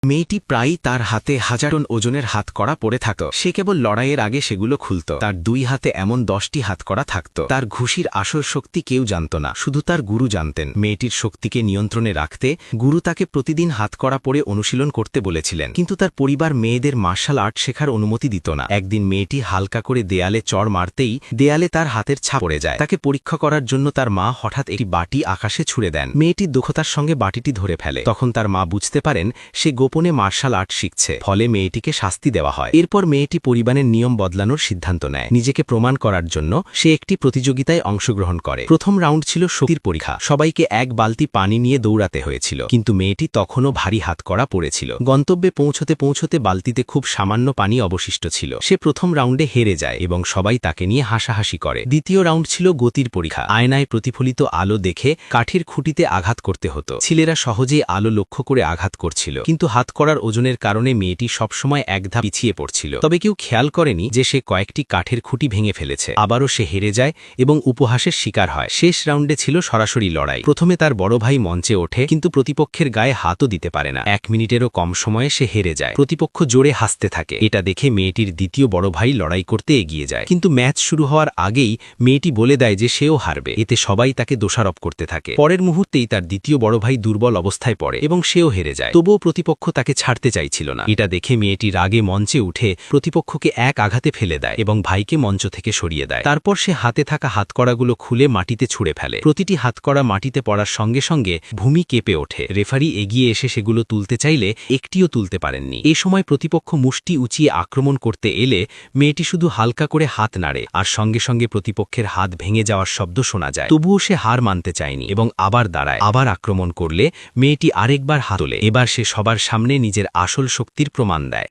মেয়েটি প্রায়ই তার হাতে হাজারন ওজনের হাতকড়া পরে থাকত। সে কেবল লড়াইয়ের আগে সেগুলো খুলত। তার দুই হাতে এমন 10টি হাতকড়া থাকত। তার ঘুষির আসল শক্তি কেউ জানত না, শুধু তার গুরু জানতেন। মেয়েটির শক্তিকে নিয়ন্ত্রণে রাখতে গুরু তাকে প্রতিদিন হাতকড়া পরে অনুশীলন করতে বলেছিলেন, কিন্তু তার পরিবার মেয়েদের মার্শাল আর্ট শেখার অনুমতি দিত না। একদিন মেয়েটি হালকা করে দেয়ালে চড় মারতেই দেয়ালে তার হাতের ছাপ পড়ে যায়। তাকে পরীক্ষা করার জন্য তার মা হঠাৎ একটি বাটি আকাশে ছুড়ে দেন। মেয়েটি দক্ষতার সঙ্গে বাটিটি ধরে ফেলে। তখন তার মা বুঝতে পারেন সে গোপনে মার্শাল আর্ট শিখছে, ফলে মেয়েটিকে শাস্তি দেওয়া হয়। এরপর মেয়েটি পরিবারের নিয়ম বদলানোর সিদ্ধান্ত নেয়। নিজেকে প্রমাণ করার জন্য সে একটি প্রতিযোগিতায় অংশগ্রহণ করে। প্রথম রাউন্ড ছিল শক্তির পরীক্ষা। সবাইকে এক বালতি পানি নিয়ে দৌড়াতে হয়েছিল, কিন্তু মেয়েটি তখনও ভারী হাতকড়া পড়েছিল। গন্তব্যে পৌঁছতে পৌঁছতে বালতিতে খুব সামান্য পানি অবশিষ্ট ছিল। সে প্রথম রাউন্ডে হেরে যায় এবং সবাই তাকে নিয়ে হাসাহাসি করে। দ্বিতীয় রাউন্ড ছিল গতির পরীক্ষা। আয়নায় প্রতিফলিত আলো দেখে কাঠের খুঁটিতে আঘাত করতে হতো। ছেলেরা সহজেই আলো লক্ষ্য করে আঘাত করছিল, কিন্তু হাতকড়ার ওজনের কারণে মেয়েটি সবসময় এক ধাপ পিছিয়ে পড়ছিল। তবে কেউ খেয়াল করেনি যে সে কয়েকটি কাঠের খুঁটি ভেঙে ফেলেছে। আবারও সে হেরে যায় এবং উপহাসের শিকার হয়। শেষ রাউন্ডে ছিল সরাসরি লড়াই। প্রথমে তার বড় ভাই মঞ্চে ওঠে, কিন্তু প্রতিপক্ষের গায়ে হাতও দিতে পারে না। 1 মিনিটেরও কম সময়ে সে হেরে যায়। প্রতিপক্ষ জোরে হাসতে থাকে। এটা দেখে মেয়েটির দ্বিতীয় বড় ভাই লড়াই করতে এগিয়ে যায়, কিন্তু ম্যাচ শুরু হওয়ার আগেই মেয়েটি বলে দেয় যে সেও হারবে। এতে সবাই তাকে দোষারোপ করতে থাকে। পরের মুহূর্তেই তার দ্বিতীয় বড় ভাই দুর্বল অবস্থায় পড়ে এবং সেও হেরে যায়। তবুও প্রতিপক্ষ তাকে ছাড়তে চাইছিল না। এটা দেখে মেয়েটি রাগে মঞ্চে উঠে প্রতিপক্ষকে এক আঘাতে ফেলে দেয় এবং ভাইকে মঞ্চ থেকে সরিয়ে দেয়। তারপর সে হাতে থাকা হাতকড়াগুলো খুলে মাটিতে ছুঁড়ে ফেলে। প্রতিটি হাতকড়া মাটিতে পড়ার সঙ্গে সঙ্গে ভূমি কেঁপে ওঠে। রেফারি এগিয়ে এসে সেগুলো তুলতে চাইলে একটিও তুলতে পারেননি। এই সময় প্রতিপক্ষ মুষ্টি উঁচিয়ে আক্রমণ করতে এলে মেয়েটি শুধু হালকা করে হাত নাড়ে, আর সঙ্গে সঙ্গে প্রতিপক্ষের হাত ভেঙে যাওয়ার শব্দ শোনা যায়। তবুও সে হার মানতে চায়নি এবং আবার দাঁড়ায়। আবার আক্রমণ করলে মেয়েটি আরেকবার হাত তোলে। এবার সে সবার সামনে নিজের আসল শক্তির প্রমাণ দেয়।